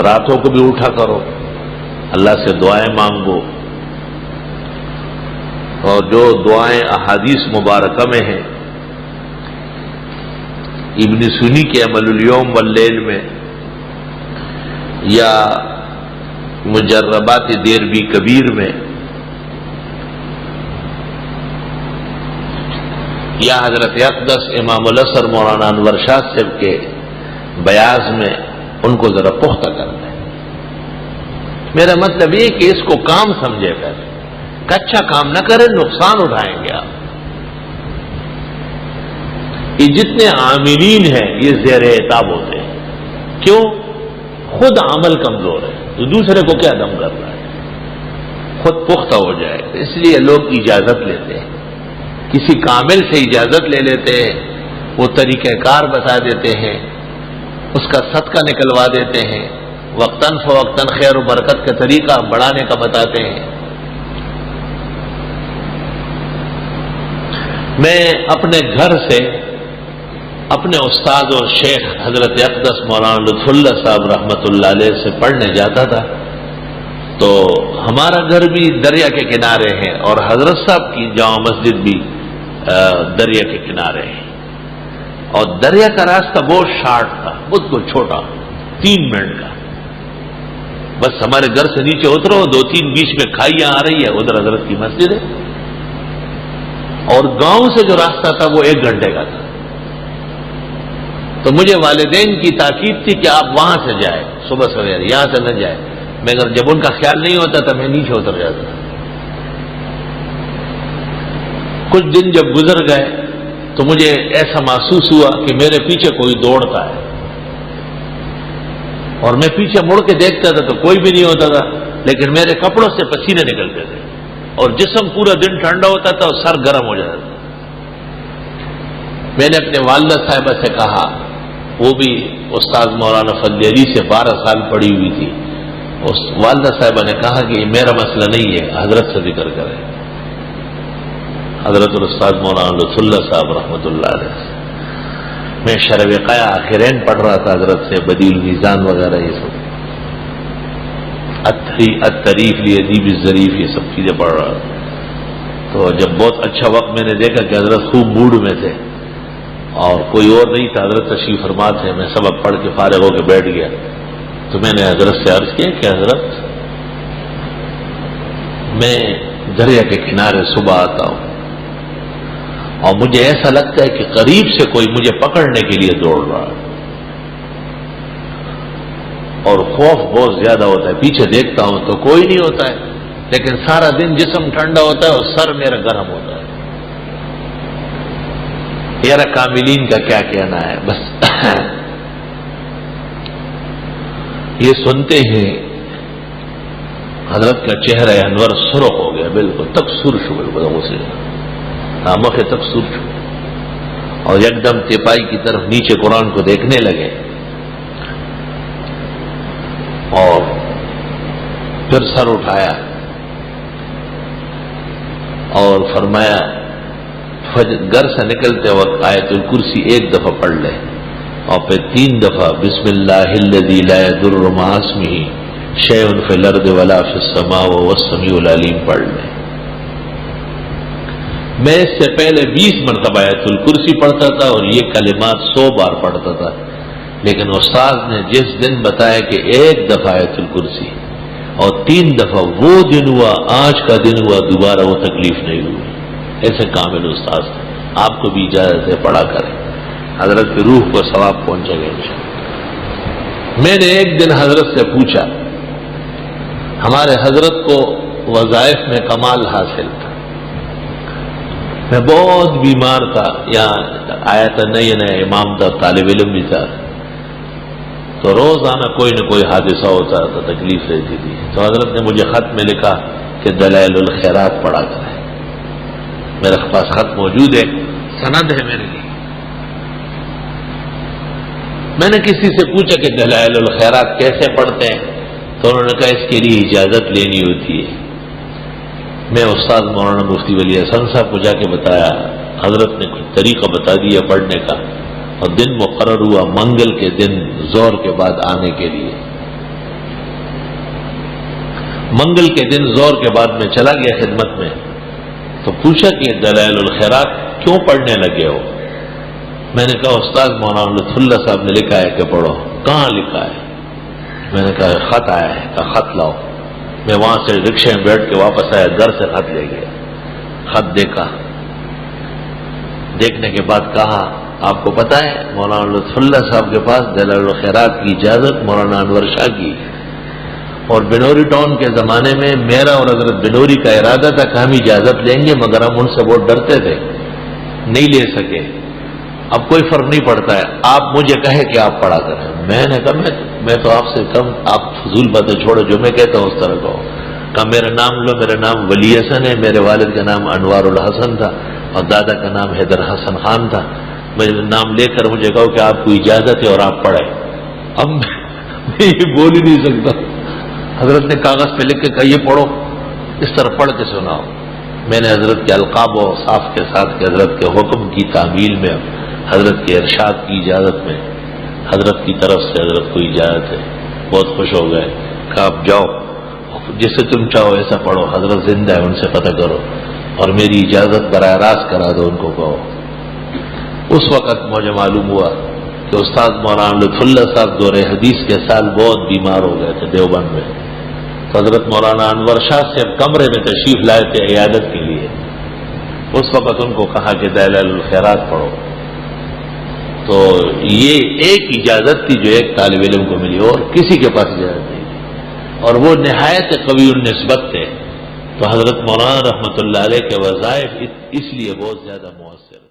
راتوں کو بھی اٹھا کرو، اللہ سے دعائیں مانگو، اور جو دعائیں احادیث مبارکہ میں ہیں، ابن سنی کے عمل الیوم واللیل میں، یا مجربات دیربی کبیر میں، یا حضرت اقدس امام الاسر مولانا انور شاہ صاحب کے بیاض میں، ان کو ذرا پختہ کر دیں۔ میرا مطلب یہ کہ اس کو کام سمجھے کر، کچا کام نہ کریں، نقصان اٹھائیں گے آپ۔ یہ جتنے عاملین ہیں یہ زیر عتاب ہوتے ہیں، کیوں؟ خود عمل کمزور ہے تو دوسرے کو کیا دم کر رہا ہے، خود پختہ ہو جائے۔ اس لیے لوگ اجازت لیتے ہیں، کسی کامل سے اجازت لے لیتے ہیں، وہ طریقہ کار بتا دیتے ہیں، اس کا صدقہ نکلوا دیتے ہیں، وقتاً فوقتاً خیر و برکت کا طریقہ بڑھانے کا بتاتے ہیں۔ میں اپنے گھر سے اپنے استاد اور شیخ حضرت اقدس مولانا لطف اللہ صاحب رحمۃ اللہ علیہ سے پڑھنے جاتا تھا، تو ہمارا گھر بھی دریا کے کنارے ہے اور حضرت صاحب کی جامع مسجد بھی دریا کے کنارے ہے، اور دریا کا راستہ بہت شارٹ تھا، بہت چھوٹا، 3 منٹ کا، بس ہمارے گھر سے نیچے اترو، 2-3 بیچ میں کھائیاں آ رہی ہے، ادھر حضرت کی مسجد ہے، اور گاؤں سے جو راستہ تھا وہ 1 گھنٹے کا تھا۔ تو مجھے والدین کی تاکید تھی کہ آپ وہاں سے جائیں صبح سویرے، یہاں سے نہ جائیں، مگر جب ان کا خیال نہیں ہوتا تھا میں نیچے اتر جاتا تھا۔ کچھ دن جب گزر گئے تو مجھے ایسا محسوس ہوا کہ میرے پیچھے کوئی دوڑتا ہے، اور میں پیچھے مڑ کے دیکھتا تھا تو کوئی بھی نہیں ہوتا تھا، لیکن میرے کپڑوں سے پسینے نکلتے تھے اور جسم پورا دن ٹھنڈا ہوتا تھا اور سر گرم ہو جاتا تھا۔ میں نے اپنے والدہ صاحبہ سے کہا، وہ بھی استاد مولانا فضل علی سے 12 سال پڑھی ہوئی تھی، اس والدہ صاحبہ نے کہا کہ یہ میرا مسئلہ نہیں ہے، حضرت سے ذکر کریں۔ حضرت الاستاذ مولانا لطف اللہ صاحب رحمۃ اللہ علیہ سے میں شرح وقایہ آخرین پڑھ رہا تھا حضرت سے، بدیع المیزان وغیرہ یہ سب، التریف لادیب الظریف یہ سب چیزیں پڑھ رہا تھا۔ تو جب بہت اچھا وقت میں نے دیکھا کہ حضرت خوب موڈ میں تھے اور کوئی اور نہیں تھا، حضرت تشریف فرما تھے، میں سبق پڑھ کے فارغ ہو کے بیٹھ گیا، تو میں نے حضرت سے عرض کیا کہ حضرت میں دریا کے کنارے صبح آتا ہوں اور مجھے ایسا لگتا ہے کہ قریب سے کوئی مجھے پکڑنے کے لیے دوڑ رہا ہے، اور خوف بہت زیادہ ہوتا ہے، پیچھے دیکھتا ہوں تو کوئی نہیں ہوتا ہے، لیکن سارا دن جسم ٹھنڈا ہوتا ہے اور سر میرا گرم ہوتا ہے۔ یار کاملین کا کیا کہنا ہے، بس یہ سنتے ہیں حضرت کا چہرہ انور سرخ ہو گیا، بالکل تک سرخ ہو گیا، اسے آمخ تک سرخ، اور یک دم تیپائی کی طرف نیچے قرآن کو دیکھنے لگے، اور پھر سر اٹھایا اور فرمایا گھر سے نکلتے وقت آیت الکرسی 1 دفعہ پڑھ لے، اور پھر 3 دفعہ بسم اللہ الذی لا یضر مع اسمہ شیء فی الارض ولا فی السماء وهو السمیع العلیم پڑھ لے۔ میں اس سے پہلے 20 مرتبہ آیت الکرسی پڑھتا تھا اور یہ کلمات 100 بار پڑھتا تھا، لیکن استاد نے جس دن بتایا کہ 1 دفعہ آیت الکرسی اور 3 دفعہ، وہ دن ہوا، آج کا دن ہوا، دوبارہ وہ تکلیف نہیں ہوئی۔ ایسے کامل استاد تھے، آپ کو بھی اجازت ہے پڑھا کریں، حضرت کی روح کو ثواب پہنچے گا انشاءاللہ۔ میں نے ایک دن حضرت سے پوچھا، ہمارے حضرت کو وظائف میں کمال حاصل تھا، میں بہت بیمار تھا، یہاں آیا تھا نئے امام تھا، طالب علم بھی تھا، تو روزانہ کوئی نہ کوئی حادثہ ہوتا تھا، تکلیف رہتی تھی، تو حضرت نے مجھے خط میں لکھا کہ دلائل الخیرات پڑھا کریں۔ میرے پاس خط موجود ہے، سند ہے میرے لیے۔ میں نے کسی سے پوچھا کہ دلائل الخیرات کیسے پڑھتے ہیں، تو انہوں نے کہا اس کے لیے اجازت لینی ہوتی ہے۔ میں استاد مولانا مفتی ولی حسن صاحب کو جا کے بتایا، حضرت نے کچھ طریقہ بتا دیا پڑھنے کا، اور دن مقرر ہوا منگل کے دن زہر کے بعد آنے کے لیے، منگل کے دن زور کے بعد میں چلا گیا خدمت میں، تو پوچھا کہ دلائل الخیرات کیوں پڑھنے لگے ہو؟ میں نے کہا استاد مولانا لطف اللہ صاحب نے لکھا ہے کہ پڑھو۔ کہاں لکھا ہے؟ میں نے کہا خط آیا ہے۔ کہا خط لاؤ۔ میں وہاں سے رکشے میں بیٹھ کے واپس آیا، گھر سے خط لے گیا، خط دیکھا، دیکھنے کے بعد کہا آپ کو پتا ہے مولانا لطف اللہ صاحب کے پاس دلائل الخیرات کی اجازت مولانا انور شاہ کی، اور بنوری ٹاؤن کے زمانے میں میرا اور حضرت بنوری کا ارادہ تھا کہ ہم اجازت لیں گے، مگر ہم ان سے بہت ڈرتے تھے، نہیں لے سکے۔ اب کوئی فرق نہیں پڑتا ہے، آپ مجھے کہے کہ آپ پڑھا کریں۔ میں نے کہا میں تو آپ سے کم، آپ فضول باتیں چھوڑو، جو میں کہتا ہوں اس طرح کہو۔ کہا میرا نام لو، میرا نام ولی حسن ہے، میرے والد کا نام انوار الحسن تھا اور دادا کا نام حیدر حسن خان تھا۔ میرا نام لے کر مجھے کہو کہ آپ کو اجازت ہے اور آپ پڑھیں۔ اب میں یہ بول ہی نہیں سکتا۔ حضرت نے کاغذ پہ لکھ کے کہا یہ پڑھو، اس طرح پڑھ کے سناؤ۔ میں نے حضرت کے القاب و اوصاف کے ساتھ کہ حضرت کے حکم کی تعمیل میں، حضرت کے ارشاد کی اجازت میں، حضرت کی طرف سے حضرت کو اجازت ہے، بہت خوش ہو گئے۔ کہا آپ جاؤ، جسے تم چاہو ایسا پڑھو، حضرت زندہ ہے، ان سے پتہ کرو اور میری اجازت براہ راست کرا دو، ان کو کہو۔ اس وقت مجھے معلوم ہوا کہ استاد مولانا لطف اللہ صاحب دور حدیث کے سال بہت بیمار ہو گئے تھے دیوبند میں، تو حضرت مولانا انور شاہ سے کمرے میں تشریف لائے تھے عیادت کے لیے۔ اس وقت ان کو کہا کہ دلائل الخیرات پڑھو، تو یہ ایک اجازت تھی جو ایک طالب علم کو ملی، اور کسی کے پاس اجازت نہیں تھی، اور وہ نہایت قوی النسبت تھے، تو حضرت مولانا رحمۃ اللہ علیہ کے وظائف اس لیے بہت زیادہ مؤثر